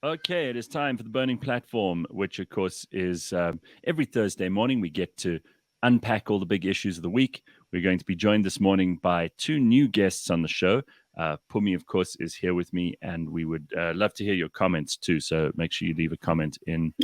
Okay, it is time for the Burning Platform, which, of course, is every Thursday morning. We get to unpack all the big issues of the week. We're going to be joined this morning by two new guests on the show. Phumi, of course, is here with me, and we would love to hear your comments too. So make sure you leave a comment in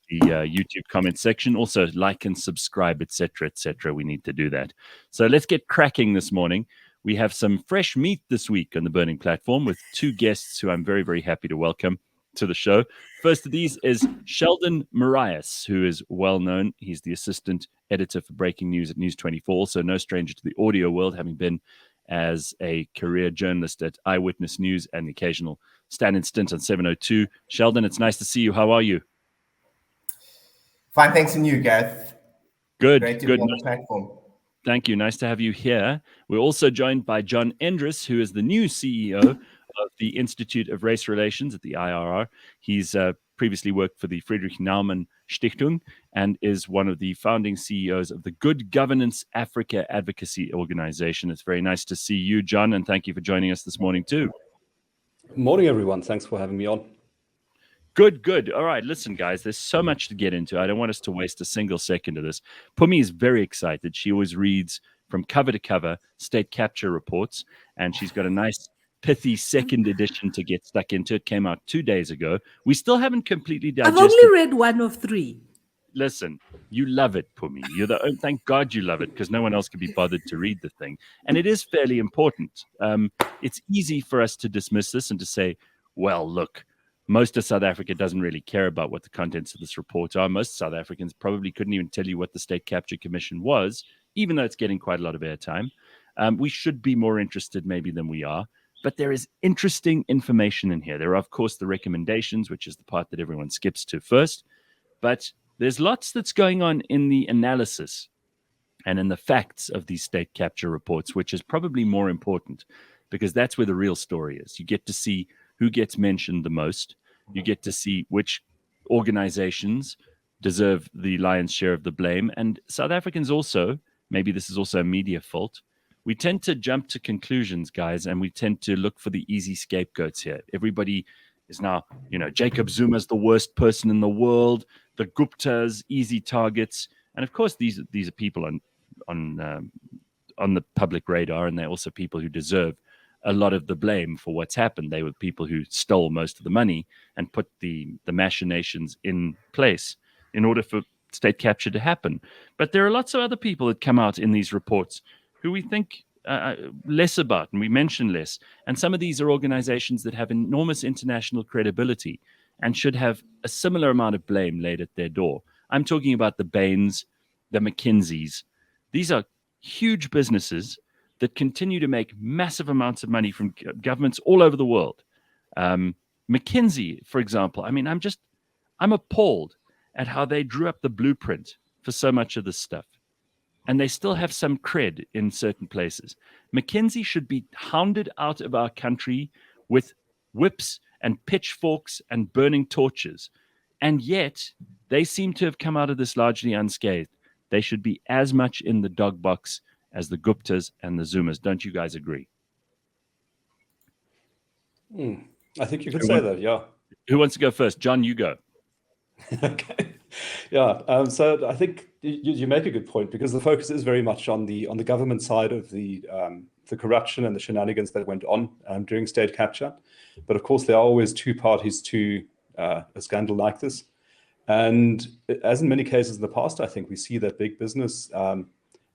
the YouTube comment section. Also, like and subscribe, etc., etc. We need to do that. So let's get cracking this morning. We have some fresh meat this week on the Burning Platform with two guests who I'm very, very happy to welcome to the show. First of these is Sheldon Morais, who is well known. He's the assistant editor for breaking news at News 24, so no stranger to the audio world, having been as a career journalist at Eyewitness News and the occasional stand-in stint on 702. Sheldon, it's nice to see you. How are you? Fine, thanks, and you, Gareth. Good. Great to good. be on the platform. Thank you. Nice to have you here. We're also joined by John Endres, who is the new CEO of the Institute of Race Relations at the IRR. He's previously worked for the Friedrich Naumann Stiftung and is one of the founding CEOs of the Good Governance Africa Advocacy Organization. It's very nice to see you, John, and thank you for joining us this morning too. Morning, everyone. Thanks for having me on. Good. All right, listen, guys, there's so much to get into. I don't want us to waste a single second of this. Phumi is very excited. She always reads from cover to cover state capture reports, and she's got a nice pithy second edition to get stuck into. It came out 2 days ago. We still haven't completely digested. I've only read one of three. Listen, you love it, Phumi. Thank God you love it, because no one else could be bothered to read the thing. And it is fairly important. It's easy for us to dismiss this and to say, well, look, most of South Africa doesn't really care about what the contents of this report are. Most South Africans probably couldn't even tell you what the State Capture Commission was, even though it's getting quite a lot of airtime. We should be more interested maybe than we are. But there is interesting information in here. There are, of course, the recommendations, which is the part that everyone skips to first. But there's lots that's going on in the analysis and in the facts of these state capture reports, which is probably more important because that's where the real story is. You get to see who gets mentioned the most. You get to see which organizations deserve the lion's share of the blame. And South Africans also, maybe this is also a media fault, we tend to jump to conclusions, guys, and we tend to look for the easy scapegoats here. Everybody is now, Jacob Zuma's the worst person in the world, the Guptas, easy targets. And of course, these are people on the public radar, and they're also people who deserve a lot of the blame for what's happened. They were people who stole most of the money and put the machinations in place in order for state capture to happen. But there are lots of other people that come out in these reports who we think less about, and we mention less. And some of these are organizations that have enormous international credibility and should have a similar amount of blame laid at their door. I'm talking about the Bains, the McKinseys. These are huge businesses that continue to make massive amounts of money from governments all over the world. McKinsey, for example, I'm appalled at how they drew up the blueprint for so much of this stuff. And they still have some cred in certain places. McKinsey should be hounded out of our country with whips and pitchforks and burning torches. And yet, they seem to have come out of this largely unscathed. They should be as much in the dog box as the Guptas and the Zumas. Don't you guys agree? I think you could say that, yeah. Who wants to go first? John, you go. Okay. Yeah. So I think you make a good point, because the focus is very much on the government side of the corruption and the shenanigans that went on during state capture. But of course, there are always two parties to a scandal like this. And as in many cases in the past, I think we see that big business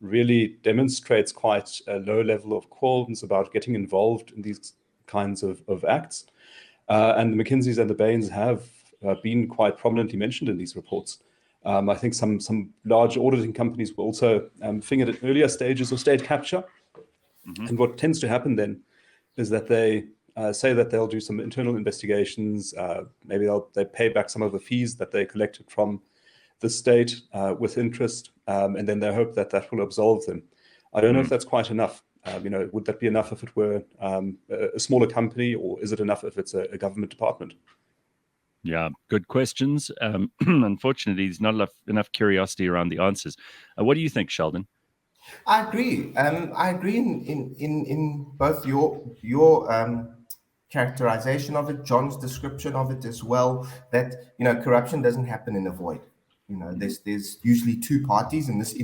really demonstrates quite a low level of qualms about getting involved in these kinds of acts. And the McKinseys and the Bains have been quite prominently mentioned in these reports. I think some large auditing companies were also fingered at earlier stages of state capture. Mm-hmm. And what tends to happen then is that they say that they'll do some internal investigations. Maybe they pay back some of the fees that they collected from the state with interest, and then they hope that will absolve them. I don't know if that's quite enough. Would that be enough if it were a smaller company, or is it enough if it's a government department? Yeah, good questions. Unfortunately, there's not enough curiosity around the answers. What do you think, Sheldon? I agree. I agree in both your characterization of it, John's description of it as well, that, you know, corruption doesn't happen in a void. You know, there's usually two parties in this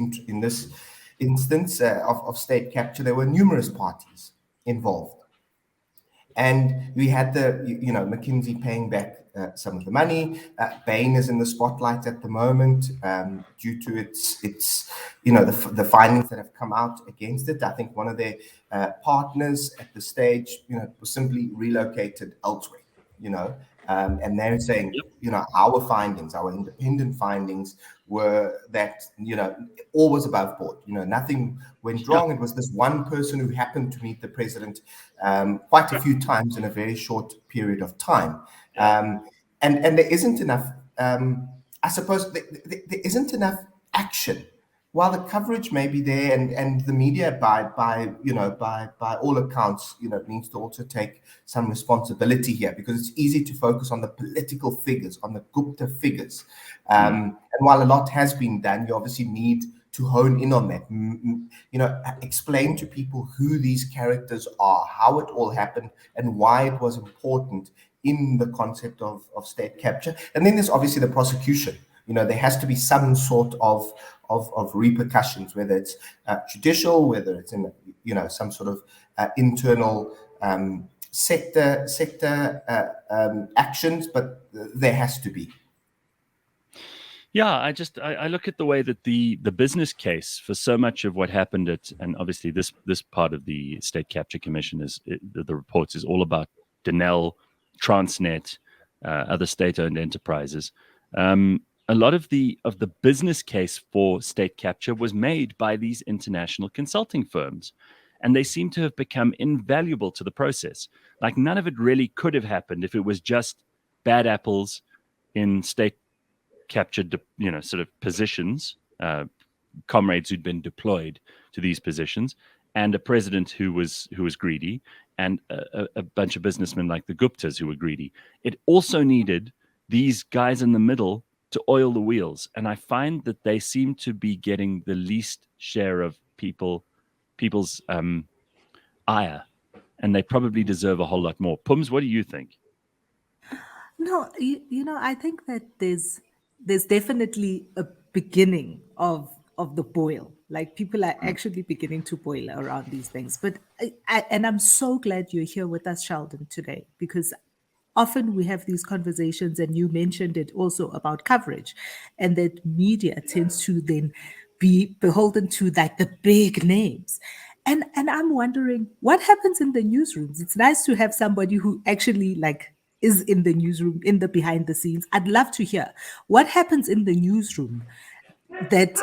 instance of state capture. There were numerous parties involved. And we had McKinsey paying back some of the money. Bain is in the spotlight at the moment due to its the findings that have come out against it. I think one of their partners at the stage, was simply relocated elsewhere. And they're saying, our findings, our independent findings, were that all was above board. Nothing went wrong. It was this one person who happened to meet the president quite a few times in a very short period of time, and there isn't enough. I suppose there isn't enough action. While the coverage may be there, and the media, by all accounts, needs to also take some responsibility here, because it's easy to focus on the political figures, on the Gupta figures, and while a lot has been done, you obviously need to hone in on that. Explain to people who these characters are, how it all happened, and why it was important in the concept of state capture. And then there's obviously the prosecution. There has to be some sort of repercussions, whether it's judicial, whether it's in some sort of internal sector actions, but there has to be. Yeah, I look at the way that the business case for so much of what happened and obviously this part of the State Capture Commission the reports is all about Denel, Transnet, other state-owned enterprises. A lot of the business case for state capture was made by these international consulting firms, and they seem to have become invaluable to the process. Like, none of it really could have happened if it was just bad apples in state captured, sort of positions, comrades who'd been deployed to these positions, and a president who was greedy, and a bunch of businessmen like the Guptas who were greedy. It also needed these guys in the middle to oil the wheels, and I find that they seem to be getting the least share of people's ire, and they probably deserve a whole lot more. Pums, what do you think? No, I think that there's definitely a beginning of the boil. Like, people are actually beginning to boil around these things. But and I'm so glad you're here with us, Sheldon, today, because often we have these conversations, and you mentioned it also about coverage, and that media tends to then be beholden to like the big names. And I'm wondering what happens in the newsrooms. It's nice to have somebody who actually is in the newsroom, in the behind the scenes. I'd love to hear what happens in the newsroom, that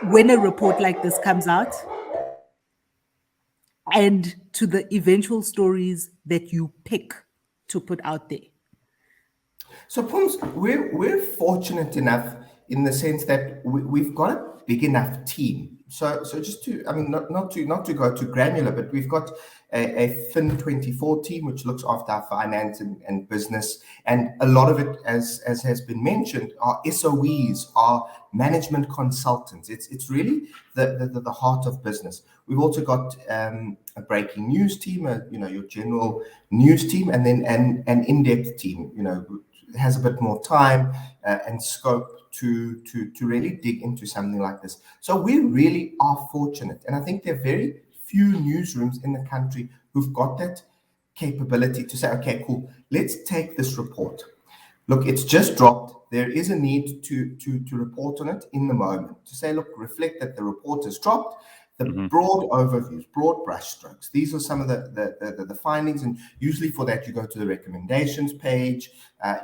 when a report like this comes out, and to the eventual stories that you pick to put out there. So, Pums, we're fortunate enough in the sense that we've got a big enough team. So just to, not to go too granular, but we've got a Fin24 team which looks after our finance and business, and a lot of it, as has been mentioned, are SOEs, are management consultants. It's really the heart of business. We've also got a breaking news team, your general news team, and then an in-depth team, has a bit more time and scope to really dig into something like this. So we really are fortunate, and I think there are very few newsrooms in the country who've got that capability to say, okay, cool, let's take this report. Look, it's just dropped. There is a need to report on it in the moment, to say, look, reflect that the report has dropped. The broad overviews, broad brushstrokes. These are some of the findings, and usually for that you go to the recommendations page.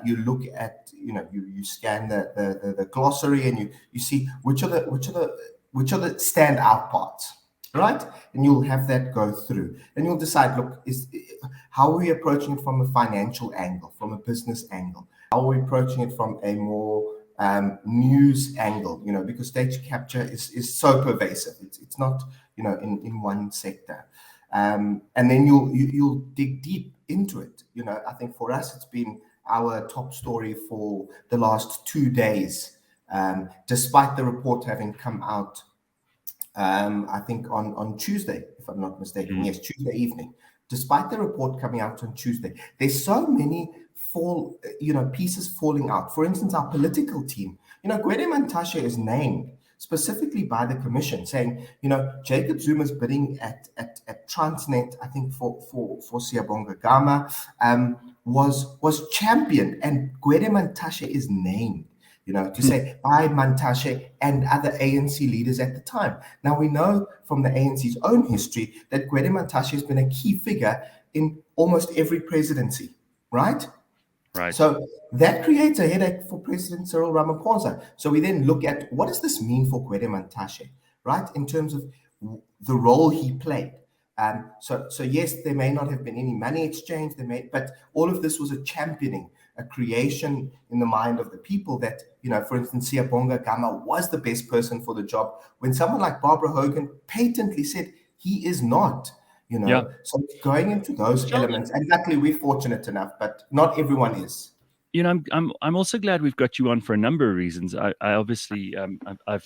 You look at, you scan the glossary, and you see which are the standout parts, right? And you'll have that go through, and you'll decide, look, how are we approaching it from a financial angle, from a business angle? How are we approaching it from a more news angle, because state capture is so pervasive. It's not, in one sector. And then you'll dig deep into it. I think for us, it's been our top story for the last 2 days, despite the report having come out, I think on Tuesday, if I'm not mistaken. Yes, Tuesday evening. despite the report coming out on Tuesday, there's so many pieces falling out. For instance, our political team, Gwede Mantashe is named specifically by the commission, saying, Jacob Zuma's bidding at Transnet, I think for Siyabonga Gama, was championed, and Gwede Mantashe is named, to say by Mantashe and other ANC leaders at the time. Now, we know from the ANC's own history that Gwede Mantashe has been a key figure in almost every presidency, right? Right. So that creates a headache for President Cyril Ramaphosa. So we then look at, what does this mean for Gwede Mantashe, right? In terms of the role he played. So yes, there may not have been any money exchange, but all of this was a championing, a creation in the mind of the people that, for instance, Siyabonga Gama was the best person for the job, when someone like Barbara Hogan patently said he is not. So going into those elements, and luckily we're fortunate enough, but not everyone is. I'm also glad we've got you on for a number of reasons. I obviously I've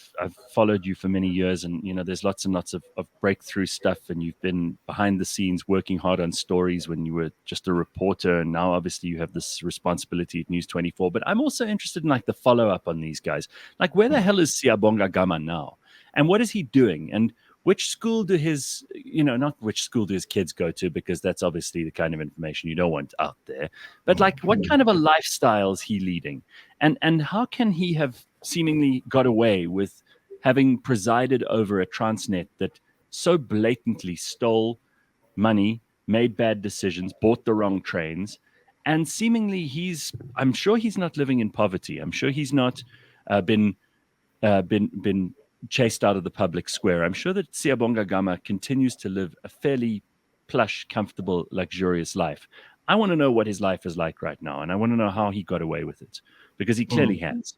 followed you for many years, and there's lots and lots of breakthrough stuff, and you've been behind the scenes working hard on stories when you were just a reporter, and now obviously you have this responsibility at News 24. But I'm also interested in the follow up on these guys. Where the hell is Siyabonga Gama now, and what is he doing, and which school do his, not which school do his kids go to, because that's obviously the kind of information you don't want out there. But what kind of a lifestyle is he leading? And how can he have seemingly got away with having presided over a Transnet that so blatantly stole money, made bad decisions, bought the wrong trains, and seemingly I'm sure he's not living in poverty. I'm sure he's not been chased out of the public square. I'm sure that Siyabonga Gama continues to live a fairly plush, comfortable, luxurious life. I want to know what his life is like right now, and I want to know how he got away with it, because he clearly has.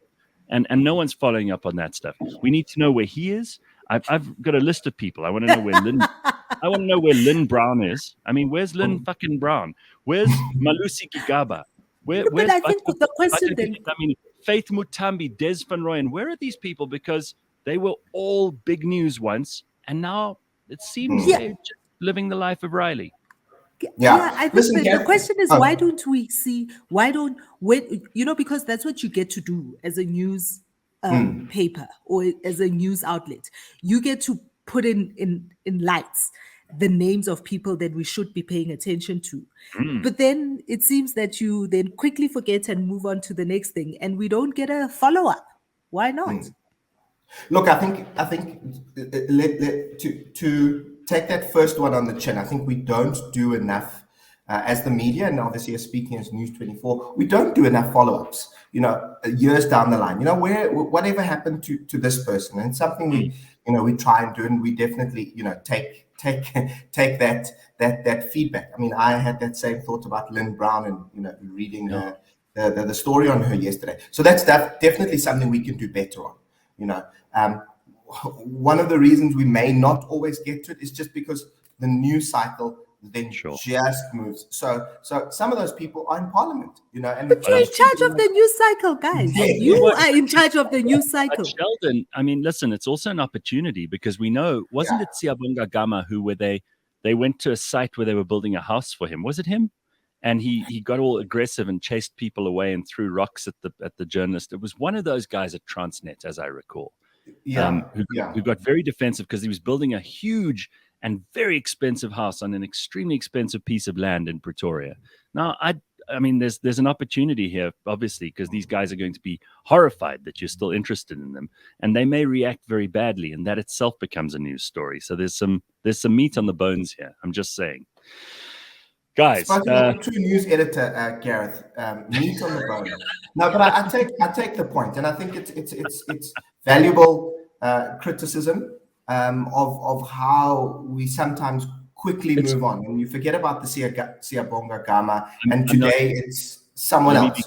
And no one's following up on that stuff. We need to know where he is. I've got a list of people. I want to know where Lynn. I want to know where Lynn Brown is. I mean, where's Lynn fucking Brown? Where's Malusi Gigaba? Where's but I think the question then, Faith Mutambi, Des Van Rooyen, where are these people? Because they were all big news once, and now it seems they're just living the life of Riley. Yeah, I think the question is, why don't we see, because that's what you get to do as a news paper or as a news outlet. You get to put in lights the names of people that we should be paying attention to. But then it seems that you then quickly forget and move on to the next thing, and we don't get a follow-up. Why not? Look, I think to take that first one on the chin, I think we don't do enough as the media, and obviously as speaking as News 24, we don't do enough follow-ups, years down the line, whatever happened to this person, and something we try and do, and we definitely, take that feedback. I mean, I had that same thought about Lynn Brown and, reading the story on her yesterday. So that's definitely something we can do better on. One of the reasons we may not always get to it is just because the news cycle then just moves. So some of those people are in parliament, and but you're in charge of the news cycle, guys. You are in charge of the news cycle. But Sheldon, I mean, listen, it's also an opportunity, because we know, wasn't it Siyabonga Gama they went to a site where they were building a house for him? Was it him? And he got all aggressive and chased people away and threw rocks at the journalist. It was one of those guys at Transnet, as I recall, who got very defensive because he was building a huge and very expensive house on an extremely expensive piece of land in Pretoria. Now, I mean, there's an opportunity here, obviously, because these guys are going to be horrified that you're still interested in them, and they may react very badly, and that itself becomes a news story. So there's some meat on the bones here. I'm just saying. Guys, true news editor, Gareth, meat on the bone. No, but I take the point, and I think it's valuable criticism of how we sometimes quickly move on, and you forget about the Siyabonga Gama, and today it's someone else.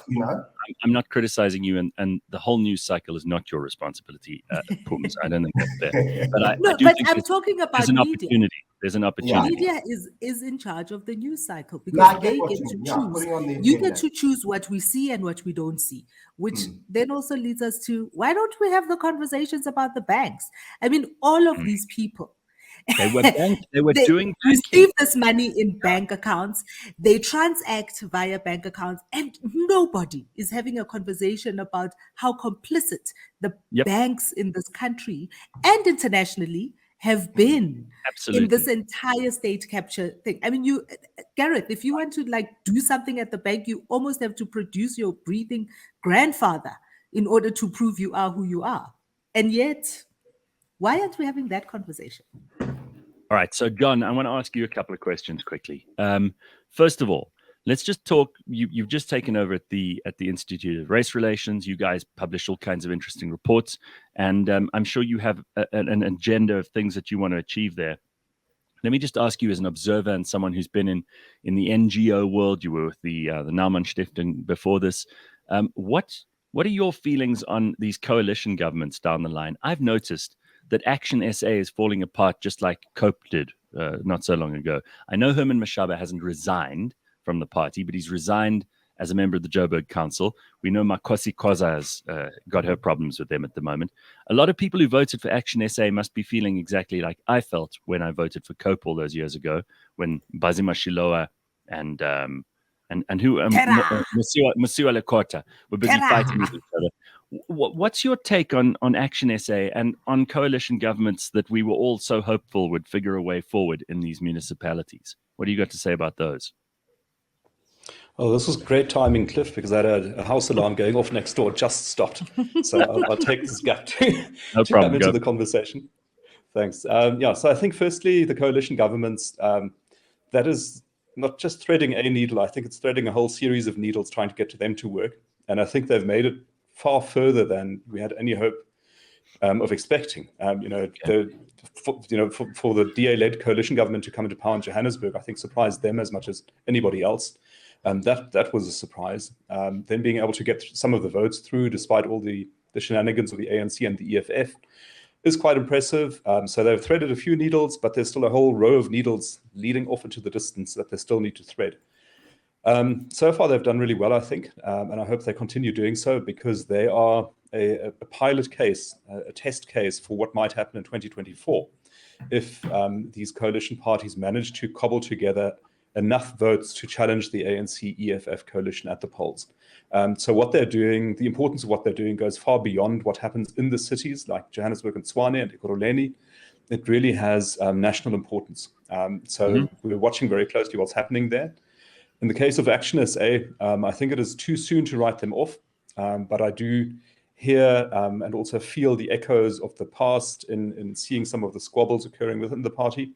I'm not criticizing you, and the whole news cycle is not your responsibility, Pums. I don't think that's fair. But I'm talking about there's an media. opportunity. There's an opportunity. Media is in charge of the news cycle, because they get to choose. You get to choose what we see and what we don't see, which then also leads us to, why don't we have the conversations about the banks? I mean, all of these people, They were They doing receive banking. this money in bank accounts. They transact via bank accounts, and nobody is having a conversation about how complicit the Yep. banks in this country and internationally have been in this Absolutely. entire state capture thing. I mean, Gareth, if you want to like do something at the bank, you almost have to produce your breathing grandfather in order to prove you are who you are. And yet, why aren't we having that conversation? All right. So, John, I want to ask you a couple of questions quickly. First of all, let's just talk. You've just taken over at the Institute of Race Relations. You guys publish all kinds of interesting reports, and I'm sure you have an agenda of things that you want to achieve there. Let me just ask you, as an observer and someone who's been in the NGO world, you were with the Naumann Stiftung before this. What are your feelings on these coalition governments down the line? I've noticed that Action SA is falling apart just like COPE did not so long ago. I know Herman Mashaba hasn't resigned from the party, but he's resigned as a member of the Joburg Council. We know Makosi Khoza has got her problems with them at the moment. A lot of people who voted for Action SA must be feeling exactly like I felt when I voted for COPE all those years ago, when Bazima Shiloa and Musiwa Lekota were busy fighting with each other. What's your take on Action SA and on coalition governments that we were all so hopeful would figure a way forward in these municipalities? What do you got to say about those? Oh, this was great timing, Cliff, because I had a house alarm going off next door, just stopped. So I'll take this gap to come into the conversation. Thanks. So I think firstly, the coalition governments, that is not just threading a needle. I think it's threading a whole series of needles trying to get to them to work. And I think they've made it far further than we had any hope of expecting. For the DA-led coalition government to come into power in Johannesburg, I think surprised them as much as anybody else. That was a surprise. Then being able to get some of the votes through, despite all the shenanigans of the ANC and the EFF, is quite impressive. So they've threaded a few needles, but there's still a whole row of needles leading off into the distance that they still need to thread. So far, they've done really well, I think, and I hope they continue doing so, because they are a pilot case, a test case for what might happen in 2024 if these coalition parties manage to cobble together enough votes to challenge the ANC-EFF coalition at the polls. So what they're doing, the importance of what they're doing goes far beyond what happens in the cities like Johannesburg and Tshwane and Ekurhuleni. It really has national importance. We're watching very closely what's happening there. In the case of Action SA, I think it is too soon to write them off, but I do hear and also feel the echoes of the past in seeing some of the squabbles occurring within the party.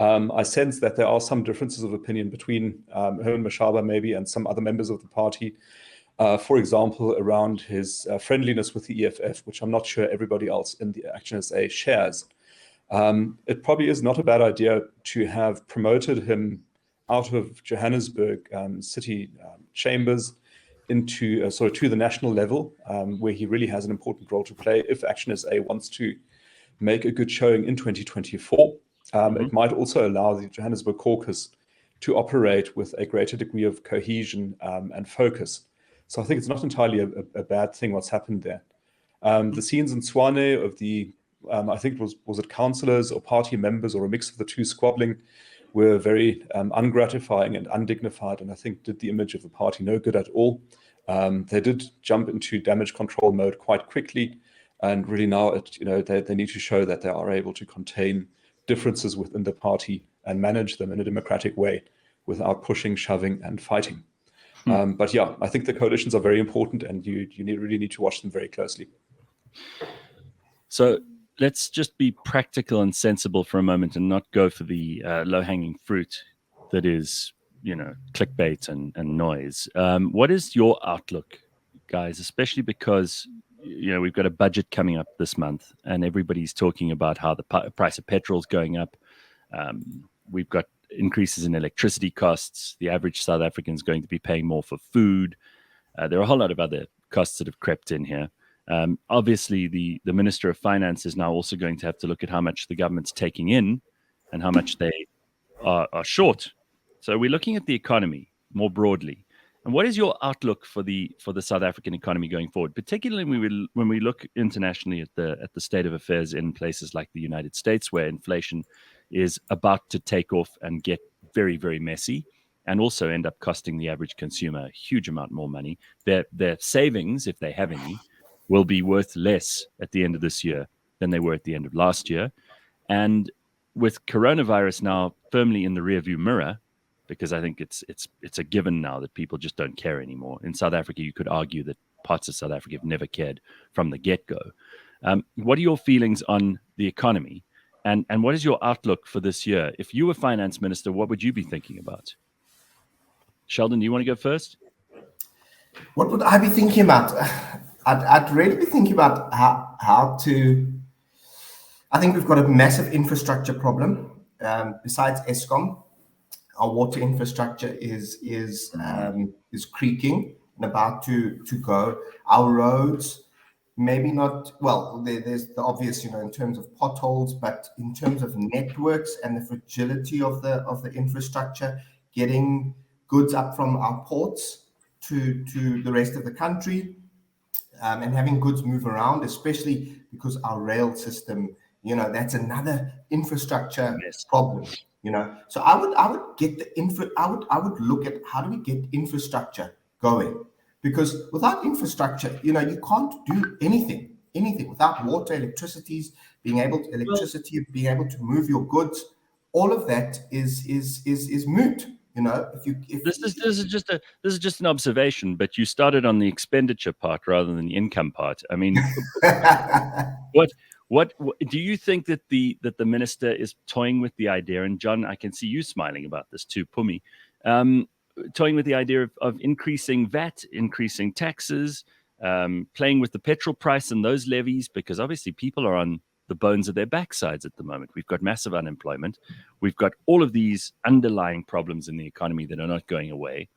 I sense that there are some differences of opinion between Herman Mashaba maybe and some other members of the party, for example, around his friendliness with the EFF, which I'm not sure everybody else in the Action SA shares. It probably is not a bad idea to have promoted him out of Johannesburg city chambers into to the national level, where he really has an important role to play if Action SA wants to make a good showing in 2024. It might also allow the Johannesburg caucus to operate with a greater degree of cohesion and focus. So I think it's not entirely a bad thing what's happened there. The scenes in Tshwane of the, I think it was it councillors or party members or a mix of the two squabbling, were very ungratifying and undignified, and I think did the image of the party no good at all. They did jump into damage control mode quite quickly, and really now they need to show that they are able to contain differences within the party and manage them in a democratic way without pushing, shoving, and fighting. But yeah, I think the coalitions are very important, and you really need to watch them very closely. So let's just be practical and sensible for a moment and not go for the low-hanging fruit that is, clickbait and noise. What is your outlook, guys, especially because we've got a budget coming up this month and everybody's talking about how the price of petrol is going up. We've got increases in electricity costs. The average South African is going to be paying more for food. There are a whole lot of other costs that have crept in here. Obviously, the Minister of Finance is now also going to have to look at how much the government's taking in and how much they are short. So we're looking at the economy more broadly. And what is your outlook for the South African economy going forward, particularly when we look internationally at the state of affairs in places like the United States, where inflation is about to take off and get very, very messy, and also end up costing the average consumer a huge amount more money. Their savings, if they have any, will be worth less at the end of this year than they were at the end of last year. And with coronavirus now firmly in the rearview mirror, because I think it's a given now that people just don't care anymore. In South Africa, you could argue that parts of South Africa have never cared from the get-go. What are your feelings on the economy? And what is your outlook for this year? If you were finance minister, what would you be thinking about? Sheldon, do you want to go first? What would I be thinking about? I'd really be thinking about how to. I think we've got a massive infrastructure problem. Besides Eskom, our water infrastructure is creaking and about to go. Our roads, maybe not. Well, there's the obvious, in terms of potholes, but in terms of networks and the fragility of the infrastructure, getting goods up from our ports to the rest of the country, and having goods move around, especially because our rail system, that's another infrastructure problem. So I would get the I would look at how do we get infrastructure going, because without infrastructure, you can't do anything without water, electricity, being able to move your goods. All of that is moot. This is just an observation, but you started on the expenditure part rather than the income part. I mean, what do you think that the minister is toying with the idea? And John, I can see you smiling about this too, Phumi, toying with the idea of increasing VAT, increasing taxes, playing with the petrol price and those levies, because obviously people are on the bones of their backsides at the moment. We've got massive unemployment. We've got all of these underlying problems in the economy that are not going away.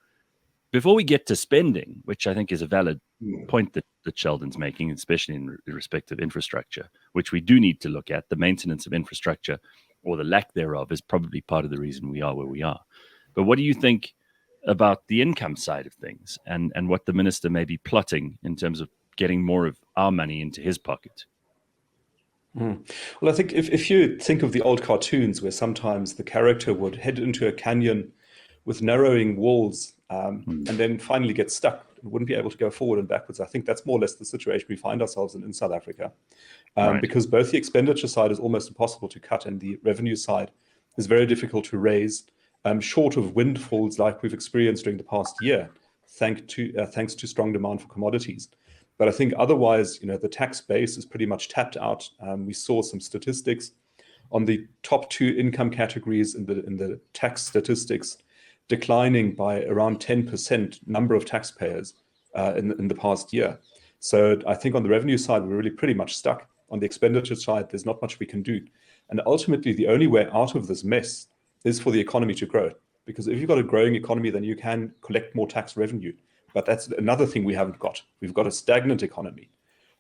Before we get to spending, which I think is a valid point that Sheldon's making, especially in respect of infrastructure, which we do need to look at, the maintenance of infrastructure or the lack thereof is probably part of the reason we are where we are. But what do you think about the income side of things and what the minister may be plotting in terms of getting more of our money into his pocket? Well, I think if you think of the old cartoons where sometimes the character would head into a canyon with narrowing walls and then finally get stuck and wouldn't be able to go forward and backwards, I think that's more or less the situation we find ourselves in South Africa. Because both the expenditure side is almost impossible to cut and the revenue side is very difficult to raise, short of windfalls like we've experienced during the past year, thanks to strong demand for commodities. But I think otherwise, the tax base is pretty much tapped out. We saw some statistics on the top two income categories in the tax statistics declining by around 10% number of taxpayers in the past year. So I think on the revenue side, we're really pretty much stuck. On the expenditure side, there's not much we can do. And ultimately, the only way out of this mess is for the economy to grow. Because if you've got a growing economy, then you can collect more tax revenue. But that's another thing we haven't got. We've got a stagnant economy.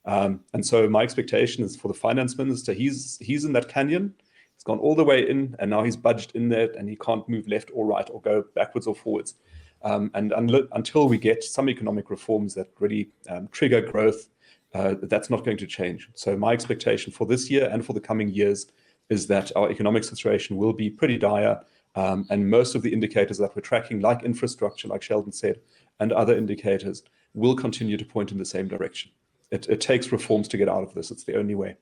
And so my expectation is for the finance minister, he's in that canyon. He's gone all the way in, and now he's budged in there, and he can't move left or right or go backwards or forwards. And until we get some economic reforms that really trigger growth, that's not going to change. So my expectation for this year and for the coming years is that our economic situation will be pretty dire. And most of the indicators that we're tracking, like infrastructure, like Sheldon said, and other indicators, will continue to point in the same direction. It takes reforms to get out of this. It's the only way.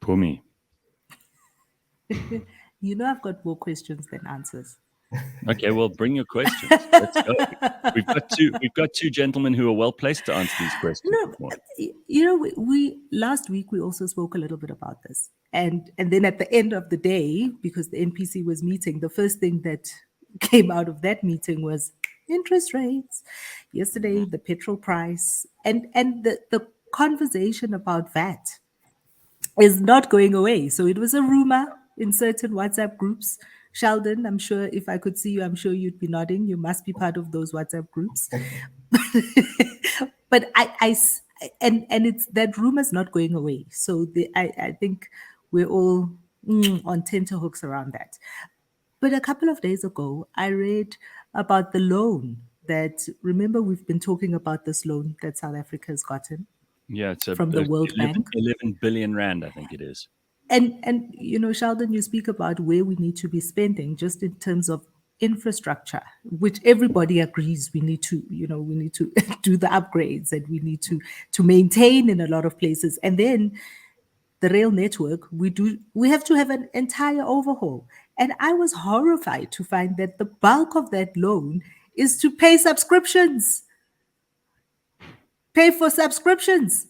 Phumi. I've got more questions than answers. Okay, well, bring your questions. Let's go. We've got two gentlemen who are well placed to answer these questions. We last week we also spoke a little bit about this, and then at the end of the day, because the NPC was meeting, the first thing that came out of that meeting was interest rates. Yesterday, the petrol price, and the conversation about VAT is not going away. So it was a rumor in certain WhatsApp groups. Sheldon, I'm sure if I could see you, I'm sure you'd be nodding. You must be part of those WhatsApp groups. But it's that rumor's not going away. So I think we're all on tenterhooks around that. But a couple of days ago, I read about the loan that, remember, we've been talking about this loan that South Africa has gotten Yeah, it's from the World 11, Bank. 11 billion rand, I think it is. And Sheldon, you speak about where we need to be spending just in terms of infrastructure, which everybody agrees we need to, we need to do the upgrades, and we need to maintain in a lot of places. And then the rail network, we have to have an entire overhaul. And I was horrified to find that the bulk of that loan is to pay for subscriptions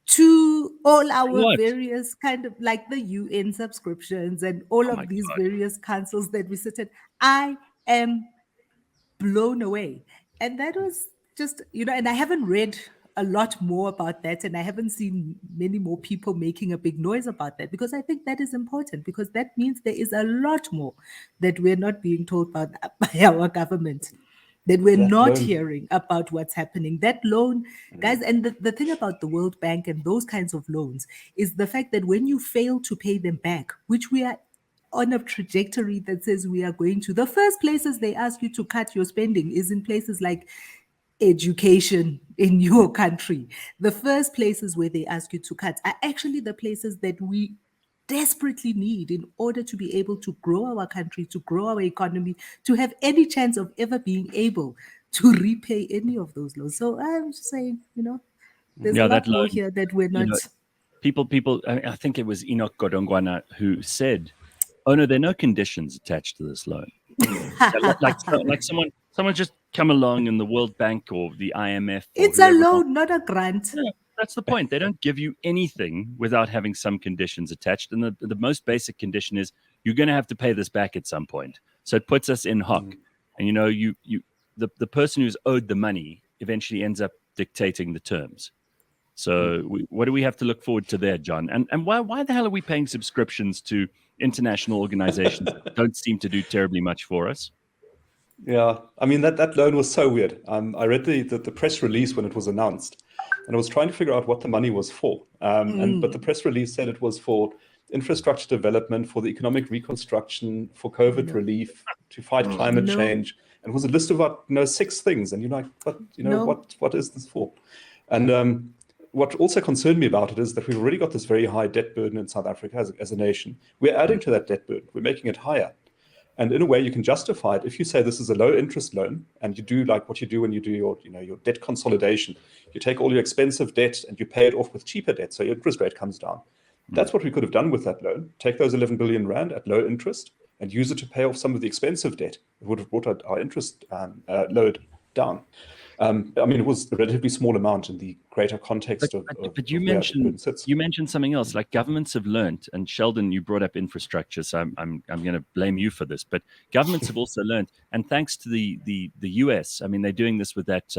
to all our What? various kind of, like, the UN subscriptions and all Oh my of these God. various councils that we sit in. I am blown away. And that was just, and I haven't read a lot more about that, and I haven't seen many more people making a big noise about that, because I think that is important, because that means there is a lot more that we're not being told about by our government, that we're That not loan. hearing about what's happening. That loan, guys, and the thing about the World Bank and those kinds of loans is the fact that when you fail to pay them back, which we are on a trajectory that says we are going to, the first places they ask you to cut your spending is in places like education in your country. The first places where they ask you to cut are actually the places that we desperately need in order to be able to grow our country, to grow our economy, to have any chance of ever being able to repay any of those loans. So I'm just saying, there's Yeah, a that lot more loan, here that we're you not. know, people, I think it was Enoch Godongwana who said, oh no, there are no conditions attached to this loan. like someone just come along in the World Bank or the IMF or It's a whoever else. loan, not a grant. Yeah, that's the point. They don't give you anything without having some conditions attached. And the most basic condition is you're going to have to pay this back at some point. So it puts us in hock. And the person who's owed the money eventually ends up dictating the terms. So what do we have to look forward to there, John? And why the hell are we paying subscriptions to international organizations that don't seem to do terribly much for us? Yeah, I mean, that loan was so weird. I read the press release when it was announced, and I was trying to figure out what the money was for. But the press release said it was for infrastructure development, for the economic reconstruction, for COVID relief, to fight climate No. change, and it was a list of about 6 things. And you're like, but No. what is this for? And what also concerned me about it is that we've already got this very high debt burden in South Africa as a nation. We're adding to that debt burden. We're making it higher. And in a way, you can justify it if you say this is a low interest loan, and you do like what you do when you do your debt consolidation. You take all your expensive debt and you pay it off with cheaper debt, so your interest rate comes down. That's what we could have done with that loan. Take those 11 billion rand at low interest and use it to pay off some of the expensive debt. It would have brought our interest load down. I mean, it was a relatively small amount in the greater context but you mentioned something else. Like, governments have learned, and Sheldon, you brought up infrastructure, so I'm going to blame you for this. But governments have also learned, and thanks to the US, I mean, they're doing this with that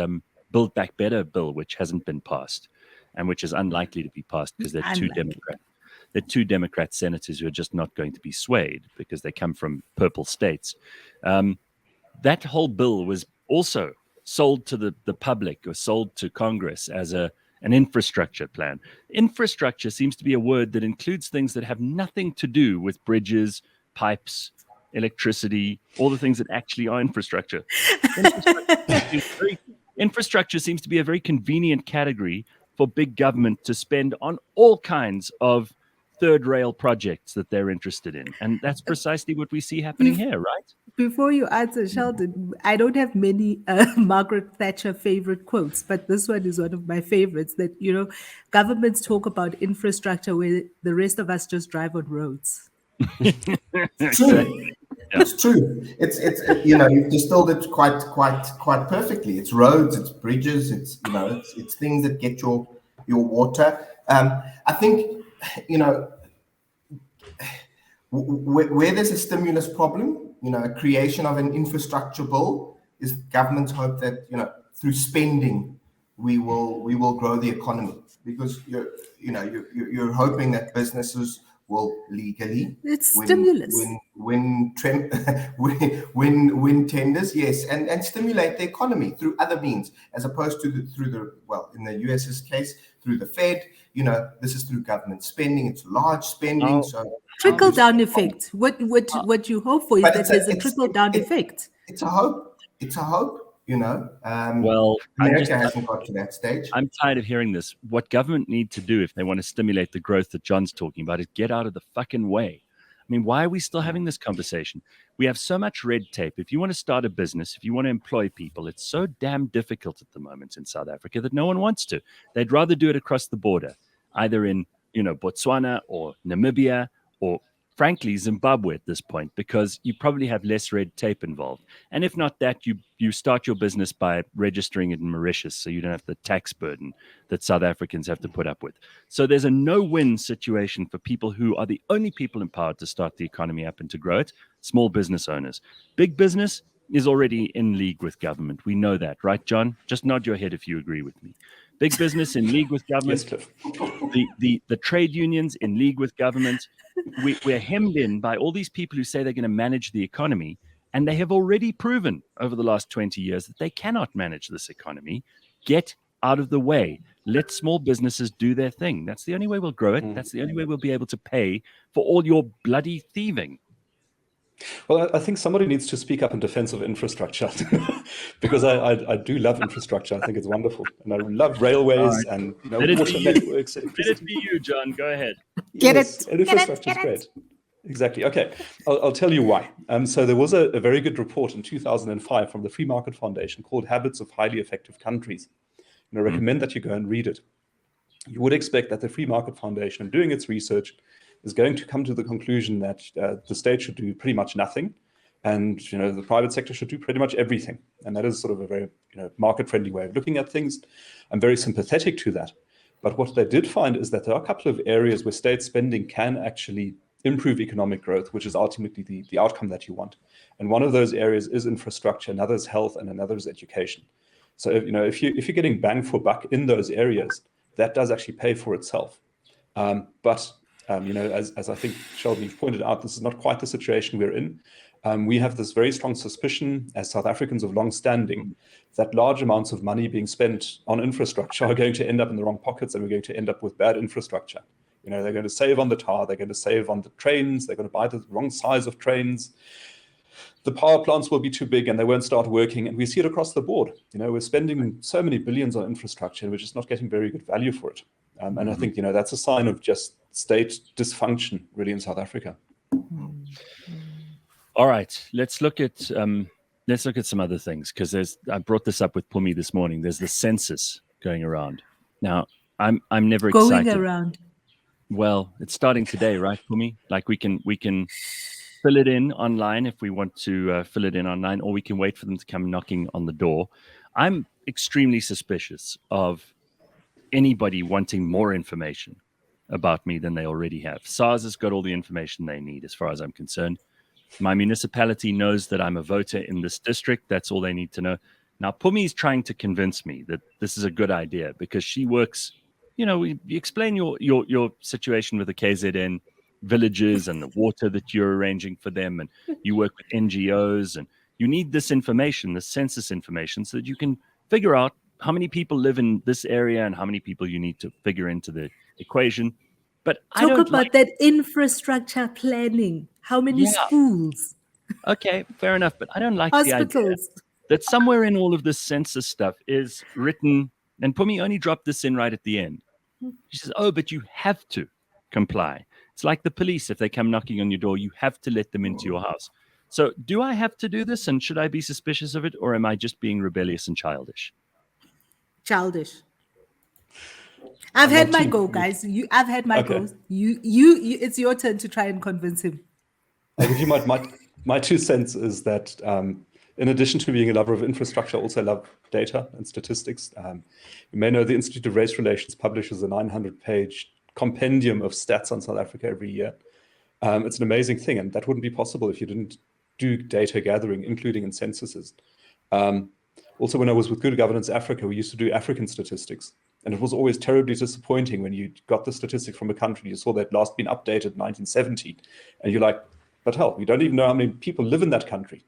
Build Back Better bill, which hasn't been passed, and which is unlikely to be passed because they're two Democrat senators who are just not going to be swayed because they come from purple states. That whole bill was also sold to the public or sold to Congress as an infrastructure plan. Infrastructure seems to be a word that includes things that have nothing to do with bridges, pipes, electricity, all the things that actually are infrastructure. Infrastructure seems to be a very convenient category for big government to spend on all kinds of third rail projects that they're interested in. And that's precisely what we see happening here, right? Before you answer, Sheldon, I don't have many Margaret Thatcher favorite quotes, but this one is one of my favorites, that, governments talk about infrastructure where the rest of us just drive on roads. It's true. Yeah. It's true. It's you've distilled it quite perfectly. It's roads, it's bridges, it's it's things that get your water. I think where there's a stimulus problem, a creation of an infrastructure bill, is government's hope that through spending we will grow the economy, because you're hoping that businesses Well, legally, It's stimulus. win tenders, yes, and stimulate the economy through other means, as opposed to in the US's case, through the Fed. This is through government spending. It's large spending. So trickle down effect. What you hope for is that there's a trickle down effect. It's a hope. It's a hope. Well, America hasn't got to that stage. I'm tired of hearing this. What government need to do if they want to stimulate the growth that John's talking about is get out of the fucking way. I mean, why are we still having this conversation? We have so much red tape. If you want to start a business, if you want to employ people, it's so damn difficult at the moment in South Africa that no one wants to. They'd rather do it across the border, either in, Botswana or Namibia or, frankly, Zimbabwe at this point, because you probably have less red tape involved. And if not that, you start your business by registering it in Mauritius, so you don't have the tax burden that South Africans have to put up with. So there's a no-win situation for people who are the only people empowered to start the economy up and to grow it, small business owners. Big business is already in league with government. We know that, right, John? Just nod your head if you agree with me. Big business in league with government. Yes, Cliff. The trade unions in league with government. We're hemmed in by all these people who say they're going to manage the economy, and they have already proven over the last 20 years that they cannot manage this economy. Get out of the way. Let small businesses do their thing. That's the only way we'll grow it. That's the only way we'll be able to pay for all your bloody thieving. Well, I think somebody needs to speak up in defense of infrastructure because I do love infrastructure. I think it's wonderful. And I love railways and water networks. Let it be you, John. Go ahead. Get yes, it. And infrastructure is great. Exactly. Okay. I'll tell you why. So there was a very good report in 2005 from the Free Market Foundation called Habits of Highly Effective Countries. And I recommend that you go and read it. You would expect that the Free Market Foundation, in doing its research, is going to come to the conclusion that the state should do pretty much nothing, and the private sector should do pretty much everything. And that is sort of a very market-friendly way of looking at things. I'm very sympathetic to that. But what they did find is that there are a couple of areas where state spending can actually improve economic growth, which is ultimately the outcome that you want. And one of those areas is infrastructure, another is health, and another is education. So if you're getting bang for buck in those areas, that does actually pay for itself. But as I think, Sheldon, you've pointed out, this is not quite the situation we're in. We have this very strong suspicion as South Africans of long standing that large amounts of money being spent on infrastructure are going to end up in the wrong pockets, and we're going to end up with bad infrastructure. They're going to save on the tar, they're going to save on the trains, they're going to buy the wrong size of trains. The power plants will be too big and they won't start working. And we see it across the board. We're spending so many billions on infrastructure and we're just not getting very good value for it. And I think, that's a sign of just state dysfunction really in South Africa. All right, let's look at some other things, because I brought this up with Phumi this morning. There's the census going around. Now, I'm never excited. Going around. Well, it's starting today, right, Phumi? Like we can fill it in online if we want to fill it in online, or we can wait for them to come knocking on the door. I'm extremely suspicious of anybody wanting more information about me than they already have. SARS has got all the information they need as far as I'm concerned. My municipality knows that I'm a voter in this district. That's all they need to know. Now, Phumi is trying to convince me that this is a good idea because she works, you explain your situation with the KZN villages and the water that you're arranging for them, and you work with NGOs, and you need this information, the census information, so that you can figure out how many people live in this area and how many people you need to figure into the equation. But talk about that infrastructure planning. How many schools? Okay, fair enough. But I don't like hospitals. The idea that somewhere in all of this census stuff is written, and Phumi only dropped this in right at the end. She says, oh, but you have to comply. It's like the police. If they come knocking on your door, you have to let them into your house. So do I have to do this, and should I be suspicious of it, or am I just being rebellious and childish? Childish. I've had my go, guys. I've had my go. You, it's your turn to try and convince him. I'll give you my 2 cents is that in addition to being a lover of infrastructure, I also love data and statistics. You may know the Institute of Race Relations publishes a 900-page compendium of stats on South Africa every year. It's an amazing thing, and that wouldn't be possible if you didn't do data gathering, including in censuses. Also, when I was with Good Governance Africa, we used to do African statistics. And it was always terribly disappointing when you got the statistic from a country, you saw that last been updated in 1970, and you're like, but hell, you don't even know how many people live in that country.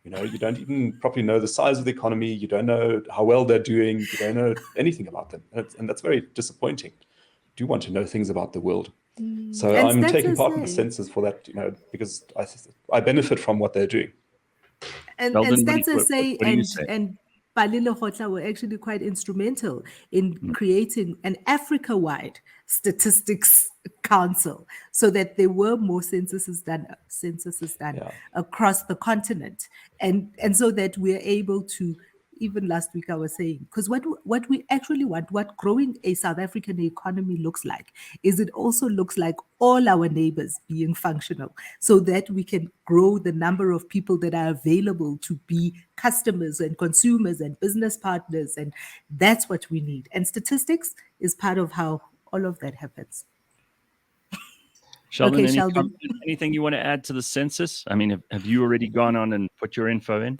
You know, you don't even properly know the size of the economy. You don't know how well they're doing. You don't know anything about them. And that's very disappointing. You do want to know things about the world. So And I'm stats taking part in the say- census for that, you know, because I benefit from what they're doing. And Sheldon, what do Stats you- SA what do you say? and Palilo Khotla were actually quite instrumental in creating an Africa-wide statistics council so that there were more censuses done Yeah. across the continent. And so that we're able to, even last week I was saying, because what we actually want, what growing a South African economy looks like, is it also looks like all our neighbors being functional so that we can grow the number of people that are available to be customers and consumers and business partners. And that's what we need. And statistics is part of how all of that happens. Sheldon, Okay, Sheldon. anything you want to add to the census? I mean, have you already gone on and put your info in?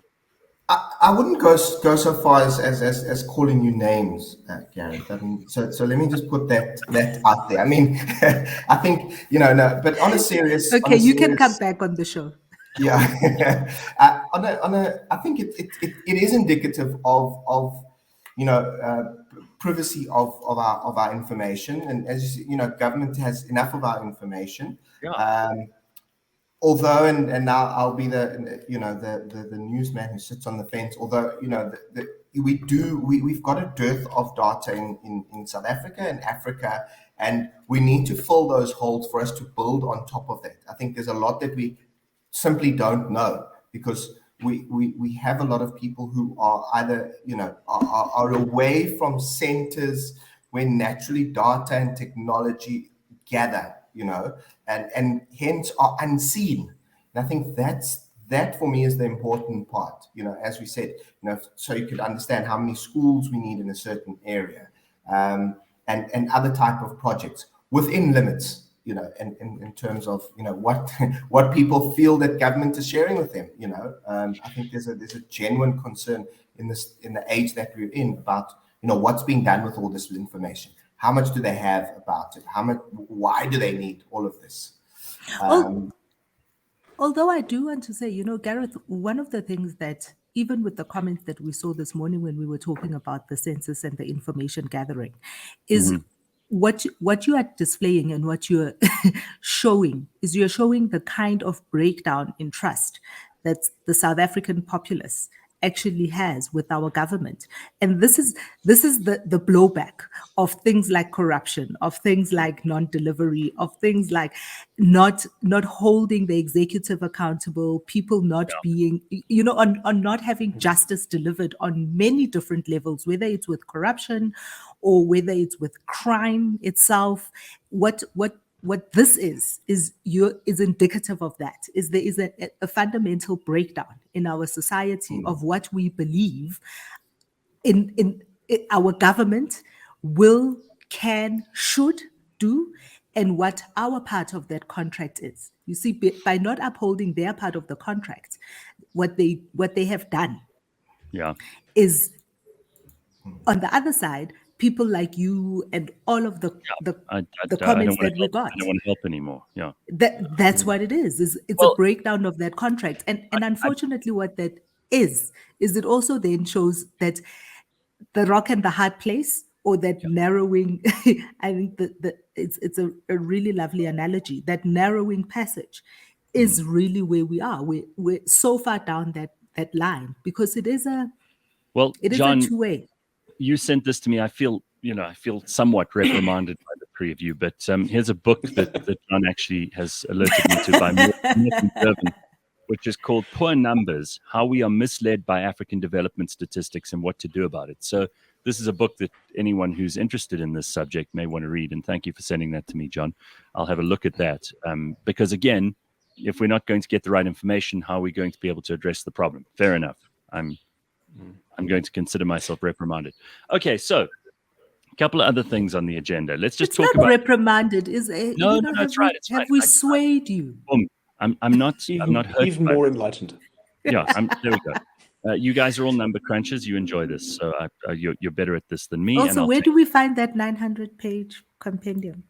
I wouldn't go so far as calling you names, Gareth. I mean, so let me just put that out there. I mean, I think, you know, no, but on a serious. Okay, you can come back on the show. Yeah, I think it is indicative of you know, privacy of our information, and as you know, government has enough of our information. Yeah. Although, and now I'll be the newsman who sits on the fence. Although, you know, we've got a dearth of data in South Africa and Africa, and we need to fill those holes for us to build on top of that. I think there's a lot that we simply don't know, because we have a lot of people who are either, you know, are away from centers where naturally data and technology gather, you know, and hence are unseen. And I think that for me is the important part, you know, as we said, you know, so you could understand how many schools we need in a certain area, and other type of projects within limits, you know, in terms of, you know, what people feel that government is sharing with them, you know. I think there's a genuine concern in the age that we're in about, you know, what's being done with all this information. How much do they have about it? Why do they need all of this? Although I do want to say, you know, Gareth, one of the things that, even with the comments that we saw this morning when we were talking about the census and the information gathering, is what you are displaying and what you're showing is you're showing the kind of breakdown in trust that the South African populace actually has with our government. And this is the blowback of things like corruption, of things like non-delivery, of things like not holding the executive accountable, people not being, you know, on not having justice delivered on many different levels, whether it's with corruption or whether it's with crime itself. What this is indicative of that. Is there is a fundamental breakdown in our society of what we believe in our government will, can, should do, and what our part of that contract is. You see, by not upholding their part of the contract, what they have done is, on the other side, people like you and all of the comments that we got. I don't want to help anymore. Yeah. That's what it is. It's a breakdown of that contract. And unfortunately, what that is it also then shows that the rock and the hard place, or that narrowing, I think it's a really lovely analogy. That narrowing passage is really where we are. We're so far down that line, because it is a John, a two-way. You sent this to me. I feel somewhat reprimanded by the three of you, but here's a book that John actually has alerted me to by Milton Durbin, which is called Poor Numbers: How We Are Misled by African Development Statistics and What to Do About It. So this is a book that anyone who's interested in this subject may want to read, and thank you for sending that to me, John. I'll have a look at that, because again, if we're not going to get the right information, how are we going to be able to address the problem? Fair enough. I'm going to consider myself reprimanded. Okay, so a couple of other things on the agenda. Let's just talk about reprimanded. Is it? No, it's right. It's have right. we swayed you? I'm not even hurt more enlightened. Yeah, there we go. You guys are all number crunchers. You enjoy this, so you're better at this than me. Also, where do we find that 900-page compendium?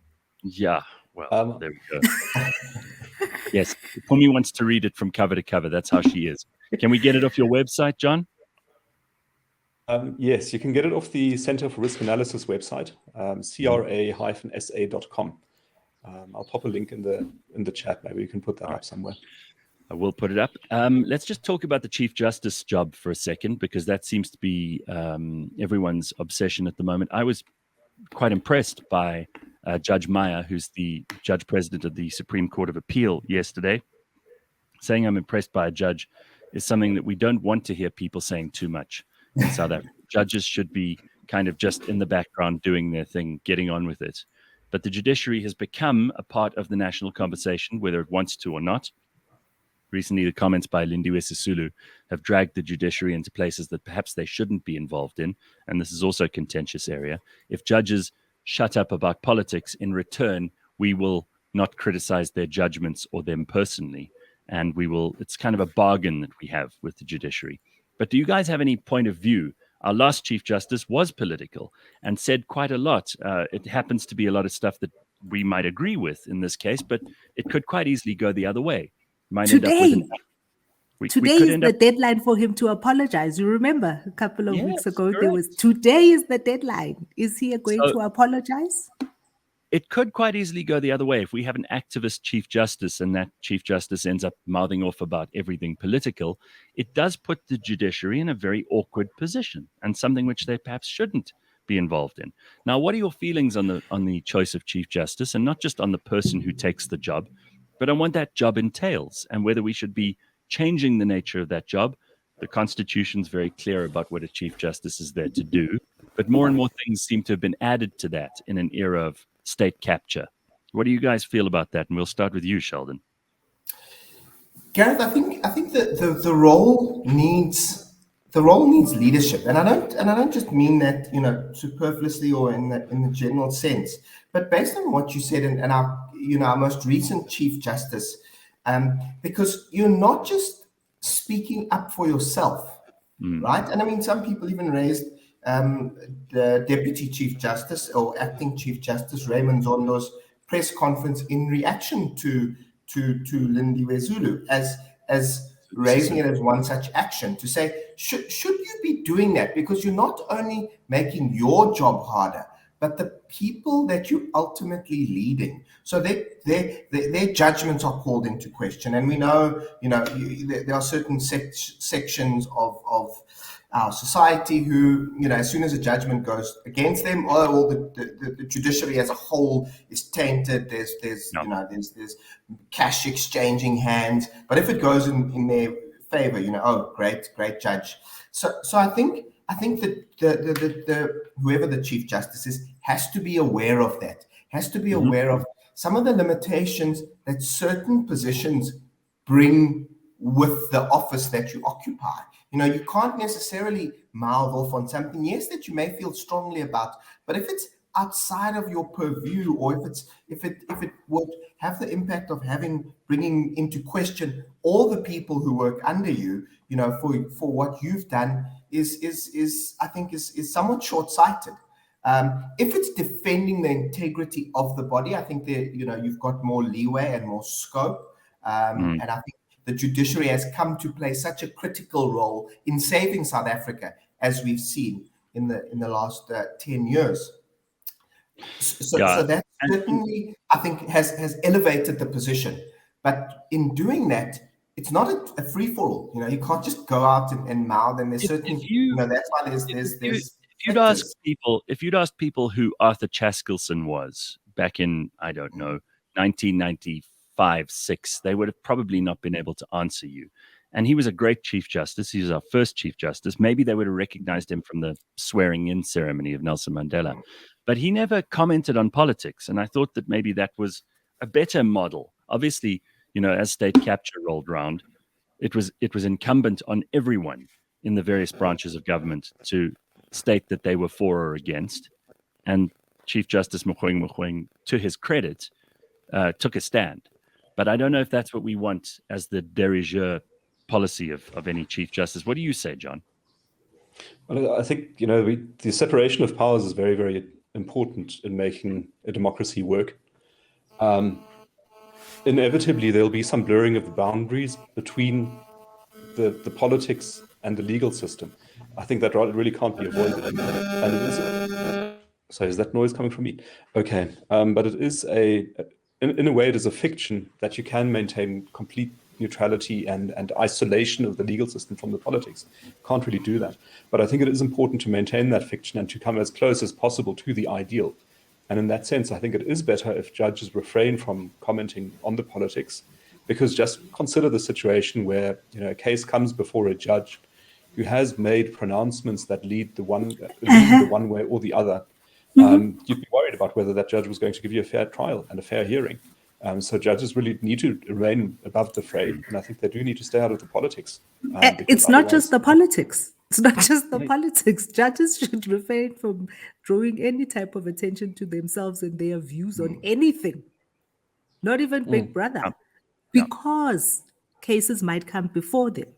Yeah, well, there we go. Yes, Phumi wants to read it from cover to cover. That's how she is. Can we get it off your website, John? Yes, you can get it off the Center for Risk Analysis website, cra-sa.com. I'll pop a link in the chat. Maybe you can put that up somewhere. I will put it up. Let's just talk about the Chief Justice job for a second, because that seems to be everyone's obsession at the moment. I was quite impressed by Judge Meyer, who's the Judge President of the Supreme Court of Appeal, yesterday. Saying I'm impressed by a judge is something that we don't want to hear people saying too much in South Africa. Judges should be kind of just in the background doing their thing, getting on with it. But the judiciary has become a part of the national conversation, whether it wants to or not. Recently, the comments by Lindiwe Sisulu have dragged the judiciary into places that perhaps they shouldn't be involved in. And this is also a contentious area. If judges shut up about politics, in return, we will not criticize their judgments or them personally. And it's kind of a bargain that we have with the judiciary. But do you guys have any point of view? Our last Chief Justice was political and said quite a lot. It happens to be a lot of stuff that we might agree with in this case, but it could quite easily go the other way. Today is the deadline for him to apologize. You remember a couple of weeks ago, today is the deadline. Is he going to apologize? It could quite easily go the other way. If we have an activist Chief Justice and that Chief Justice ends up mouthing off about everything political, it does put the judiciary in a very awkward position, and something which they perhaps shouldn't be involved in. Now, what are your feelings on the choice of Chief Justice, and not just on the person who takes the job, but on what that job entails and whether we should be changing the nature of that job? The Constitution's very clear about what a Chief Justice is there to do, but more and more things seem to have been added to that in an era of state capture. What do you guys feel about that? And we'll start with you, Sheldon. Gareth, I think that the role needs leadership, and I don't just mean that superfluously or in the general sense, but based on what you said and our most recent Chief Justice, because you're not just speaking up for yourself, right? And I mean, some people even raised the Deputy Chief Justice or Acting Chief Justice Raymond Zondo's press conference in reaction to Lindiwe Zulu as raising it as one such action, to say, should you be doing that? Because you're not only making your job harder, but the people that you're ultimately leading. So their judgments are called into question. And we know, there are certain sections of our society who, as soon as a judgment goes against them, the judiciary as a whole is tainted. There's cash exchanging hands. But if it goes in their favor, great judge. So I think that the whoever the Chief Justice is has to be aware of that. Has to be aware of some of the limitations that certain positions bring with the office that you occupy. You can't necessarily mouth off on something, yes, that you may feel strongly about, but if it's outside of your purview, or if it would have the impact of bringing into question all the people who work under you, for what you've done, is I think somewhat short-sighted. If it's defending the integrity of the body, I think that you've got more leeway and more scope, and I think the judiciary has come to play such a critical role in saving South Africa, as we've seen in the last 10 years. So that certainly, I think, has elevated the position. But in doing that, it's not a free-for-all. You can't just go out and mouth, and there's certain, that's why there's if you'd asked people who Arthur Chaskelson was back in, I don't know, 1995-6, they would have probably not been able to answer you. And he was a great Chief Justice. He was our first Chief Justice. Maybe they would have recognized him from the swearing-in ceremony of Nelson Mandela. But he never commented on politics. And I thought that maybe that was a better model. Obviously, as state capture rolled around, it was incumbent on everyone in the various branches of government to state that they were for or against. And Chief Justice Mogoeng, to his credit, took a stand. But I don't know if that's what we want as the de rigueur policy of any Chief Justice. What do you say, John? Well, I think, the separation of powers is very, very important in making a democracy work. Inevitably, there'll be some blurring of the boundaries between the politics and the legal system. I think that really can't be avoided. And it is. Sorry, is that noise coming from me? Okay, but it is in a way, it is a fiction that you can maintain complete neutrality and isolation of the legal system from the politics. Can't really do that. But I think it is important to maintain that fiction and to come as close as possible to the ideal. And in that sense, I think it is better if judges refrain from commenting on the politics, because just consider the situation where a case comes before a judge who has made pronouncements that lead the one way or the other. You'd be worried about whether that judge was going to give you a fair trial and a fair hearing. So judges really need to remain above the fray, and I think they do need to stay out of the politics. It's not just the politics. It's not just the politics. Judges should refrain from drawing any type of attention to themselves and their views on anything, not even Big Brother, because cases might come before them.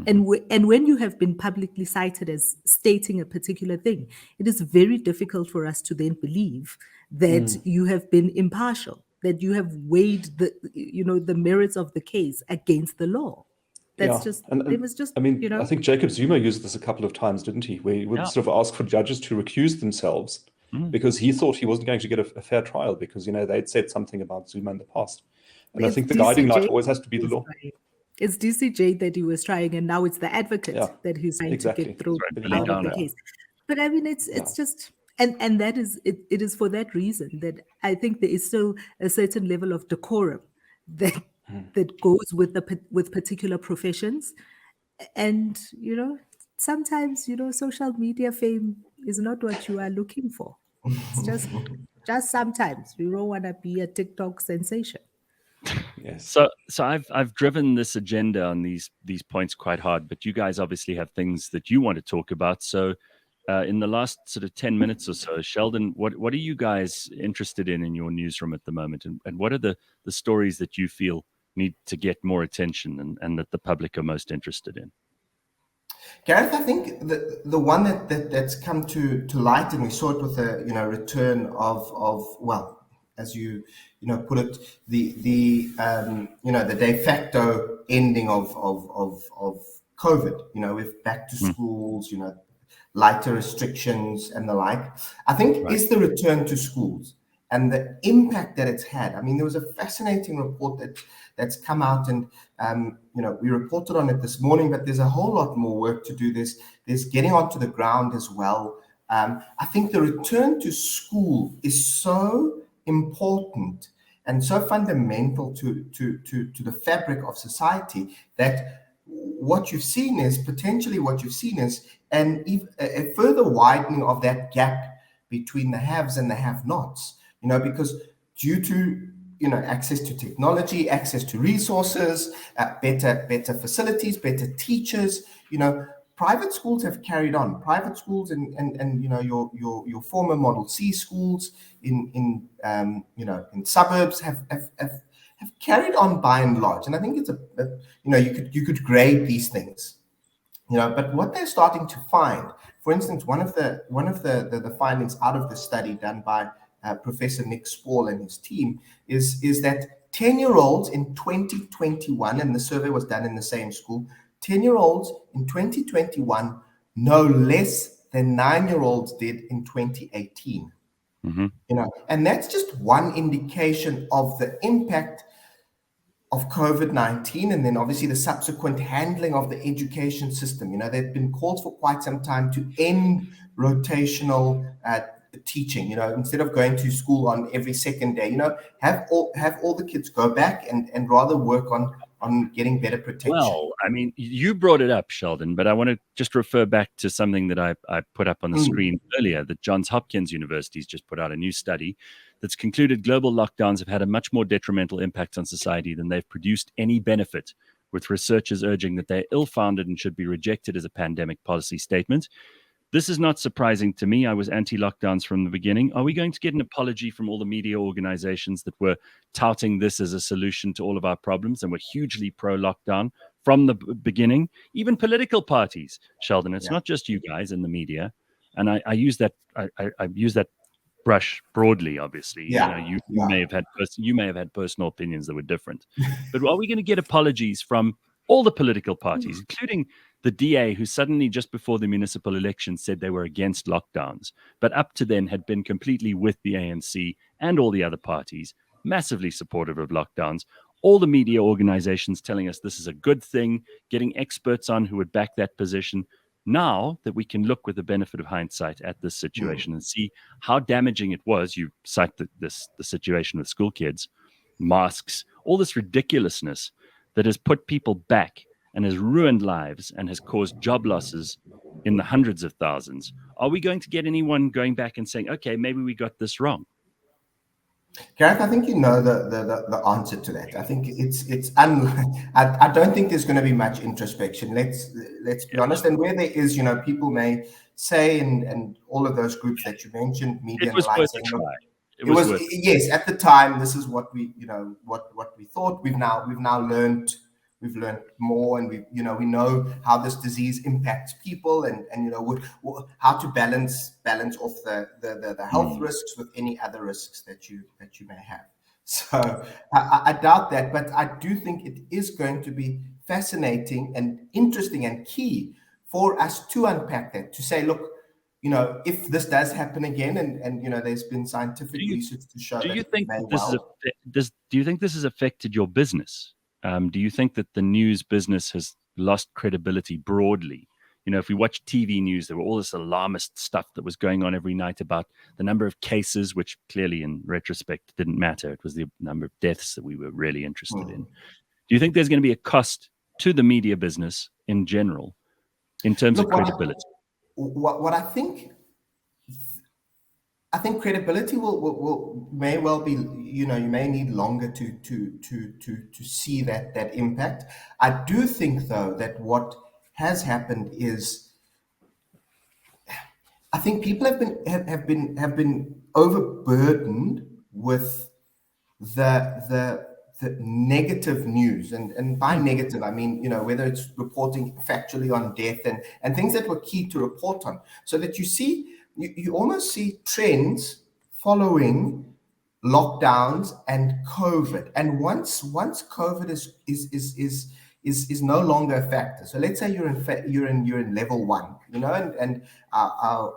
And when you have been publicly cited as stating a particular thing, it is very difficult for us to then believe that you have been impartial, that you have weighed the merits of the case against the law. That's just, it was just, I think Jacob Zuma used this a couple of times, didn't he? Where he would sort of ask for judges to recuse themselves because he thought he wasn't going to get a fair trial because, they'd said something about Zuma in the past. And I think the guiding light always has to be the law. It's DCJ that he was trying, and now it's the advocate that he's trying to get through out of the case. But it's just, and that is, it is for that reason that I think there is still a certain level of decorum that goes with particular professions. And, sometimes, social media fame is not what you are looking for. It's just sometimes you don't want to be a TikTok sensation. Yes. So I've driven this agenda on these points quite hard, but you guys obviously have things that you want to talk about. So in the last sort of 10 minutes or so, Sheldon, what are you guys interested in your newsroom at the moment? And what are the stories that you feel need to get more attention and that the public are most interested in? Gareth, I think the one that's come to light, and we saw it with the return of as you put it, the de facto ending of COVID, with back to schools, lighter restrictions and the like, I think is the return to schools and the impact that it's had. I mean, there was a fascinating report that's come out, and we reported on it this morning, but there's a whole lot more work to do. There's getting onto the ground as well. I think the return to school is so important and so fundamental to the fabric of society that what you've seen is a further widening of that gap between the haves and the have-nots, because due to access to technology, access to resources, better facilities, better teachers, private schools have carried on. Private schools and your former Model C schools in suburbs have carried on by and large. And I think it's you could grade these things, but what they're starting to find, for instance, one of the findings out of the study done by Professor Nick Spall and his team is that 10-year-olds in 2021, and the survey was done in the same school, 10-year-olds in 2021 no less than 9-year-olds did in 2018. And that's just one indication of the impact of COVID-19, and then obviously the subsequent handling of the education system. There have been calls for quite some time to end rotational teaching. Instead of going to school on every second day, have all the kids go back and rather work on getting better protection. Well, I mean, you brought it up, Sheldon, but I want to just refer back to something that I put up on the screen earlier, that Johns Hopkins University has just put out a new study that's concluded global lockdowns have had a much more detrimental impact on society than they've produced any benefit, with researchers urging that they're ill-founded and should be rejected as a pandemic policy statement. This is not surprising to me. I was anti-lockdowns from the beginning. Are we going to get an apology from all the media organizations that were touting this as a solution to all of our problems and were hugely pro-lockdown from the beginning. Even political parties, Sheldon. It's Yeah. not just you guys in the media, and I use that I use that brush broadly. Obviously, Yeah. you Yeah. may have had personal opinions that were different, but are we going to get apologies from all the political parties, including the DA, who suddenly just before the municipal election said they were against lockdowns, but up to then had been completely with the ANC and all the other parties, massively supportive of lockdowns? All the media organizations telling us this is a good thing, getting experts on who would back that position. Now that we can look with the benefit of hindsight at this situation and see how damaging it was, you cite the situation with school kids, masks, all this ridiculousness that has put people back and has ruined lives and has caused job losses in the hundreds of thousands. Are we going to get anyone going back and saying, okay, maybe we got this wrong? Gareth, I think you know the answer to that. I think I don't think there's going to be much introspection. Let's be honest. And where there is, people may say, and all of those groups that you mentioned, media It was and the like, worth a saying, try. look, It was worth yes, at the time, this is what we, what we thought. We've now learned. We've learned more, and we know how this disease impacts people, and how to balance off the health risks with any other risks that you may have. So I doubt that, but I do think it is going to be fascinating and interesting and key for us to unpack that, to say, look, if this does happen again, and there's been scientific research to show do that you think may do you think this has affected your business? Do you think that the news business has lost credibility broadly? If we watch TV news, there were all this alarmist stuff that was going on every night about the number of cases, which clearly in retrospect didn't matter. It was the number of deaths that we were really interested in. Do you think there's going to be a cost to the media business in general in terms of credibility? What I think credibility may well be, you may need longer to see that impact. I do think, though, that what has happened is, I think people have been overburdened with the negative news, and by negative I mean whether it's reporting factually on death and things that were key to report on, so that you almost see trends following lockdowns and COVID. And once COVID is no longer a factor. So let's say you're in level 1, and our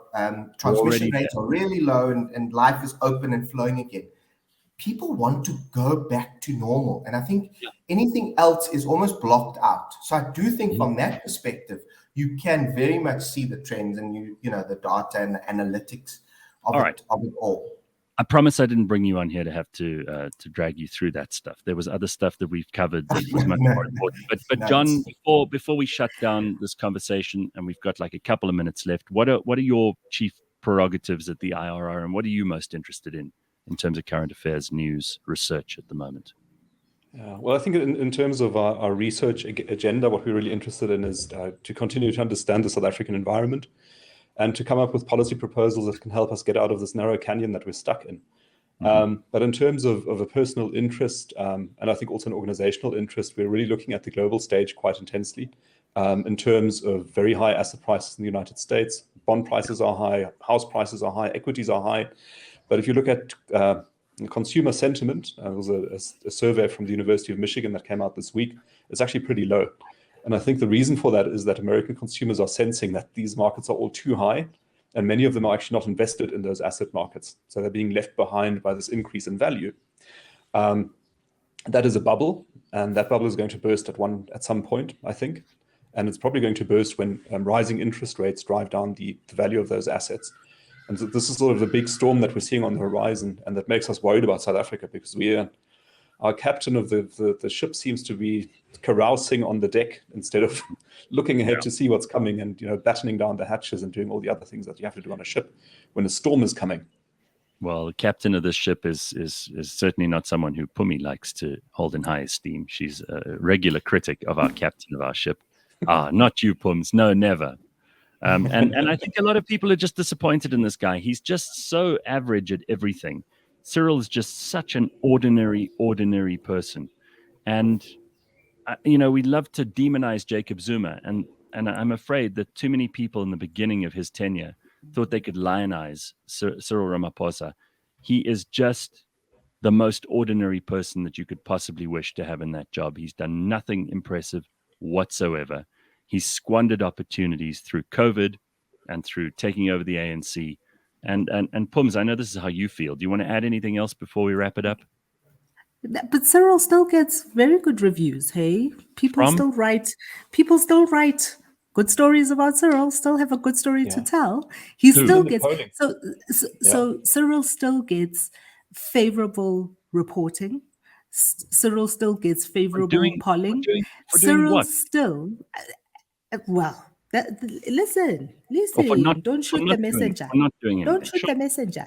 transmission rates are really low, and life is open and flowing again. People want to go back to normal. And I think anything else is almost blocked out. So I do think from that perspective, you can very much see the trends and the data and the analytics of it all. I promise I didn't bring you on here to have to drag you through that stuff. There was other stuff that we've covered that was much more important. But John, before we shut down this conversation, and we've got like a couple of minutes left, what are your chief prerogatives at the IRR, and what are you most interested in terms of current affairs, news, research at the moment? Yeah, well, I think in terms of our research agenda, what we're really interested in is to continue to understand the South African environment and to come up with policy proposals that can help us get out of this narrow canyon that we're stuck in. But in terms of a personal interest, and I think also an organizational interest, we're really looking at the global stage quite intensely in terms of very high asset prices in the United States. Bond prices are high, house prices are high, equities are high. But if you look at consumer sentiment, there was a survey from the University of Michigan that came out this week. It's actually pretty low. And I think the reason for that is that American consumers are sensing that these markets are all too high, and many of them are actually not invested in those asset markets. So they're being left behind by this increase in value. That is a bubble, and that bubble is going to burst at some point, I think. And it's probably going to burst when rising interest rates drive down the value of those assets. And so this is sort of the big storm that we're seeing on the horizon, and that makes us worried about South Africa, because our captain of the ship seems to be carousing on the deck instead of looking ahead to see what's coming and battening down the hatches and doing all the other things that you have to do on a ship when a storm is coming. Well, the captain of this ship is certainly not someone who Phumi likes to hold in high esteem. She's a regular critic of our captain of our ship. Not you, Phums. No, never. And I think a lot of people are just disappointed in this guy. He's just so average at everything. Cyril is just such an ordinary person. And we love to demonize Jacob Zuma, and I'm afraid that too many people in the beginning of his tenure thought they could lionize Cyril Ramaphosa. He is just the most ordinary person that you could possibly wish to have in that job. He's done nothing impressive whatsoever. He's squandered opportunities through COVID and through taking over the ANC. And Pums, I know this is how you feel. Do you want to add anything else before we wrap it up? But Cyril still gets very good reviews. Hey, people still write good stories about Cyril. Still have a good story to tell. He still gets so Cyril still gets favorable reporting. Cyril still gets favorable polling. Cyril still listen. Don't shoot the messenger. Don't shoot the messenger.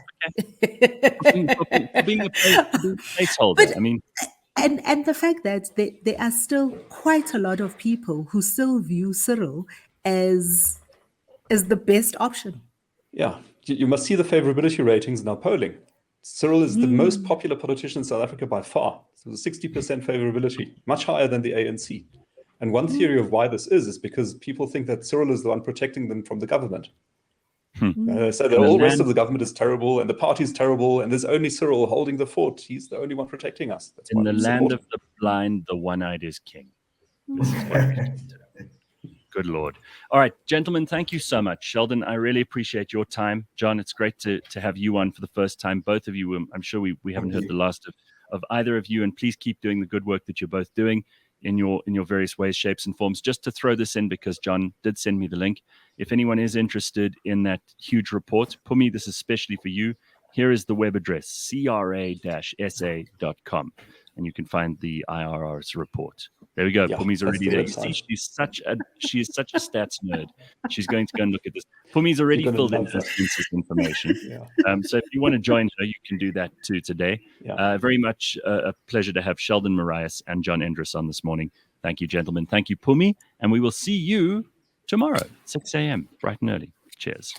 For being a placeholder. I mean, and the fact that there are still quite a lot of people who still view Cyril as the best option. Yeah, you must see the favorability ratings in our polling. Cyril is the most popular politician in South Africa by far. So 60% favorability, much higher than the ANC. And one theory of why this is because people think that Cyril is the one protecting them from the government. They say that all the rest of the government is terrible and the party is terrible and there's only Cyril holding the fort. He's the only one protecting us. That's in the land of the blind, the one-eyed is king. This is what we do. Good Lord. All right, gentlemen, thank you so much. Sheldon, I really appreciate your time. John, it's great to have you on for the first time. Both of you, I'm sure we haven't heard the last of either of you, and please keep doing the good work that you're both doing in your various ways, shapes, and forms. Just to throw this in, because John did send me the link. If anyone is interested in that huge report, Phumi, this is especially for you. Here is the web address, cra-sa.com, and you can find the IRR's report. There we go. Yeah, Phumi's already there. You see, she is such a stats nerd. She's going to go and look at this. Phumi's already filled in her census information. So if you want to join her, you can do that too today. Very much a pleasure to have Sheldon Morais and John Endres on this morning. Thank you, gentlemen. Thank you, Phumi. And we will see you tomorrow, 6 a.m., bright and early. Cheers.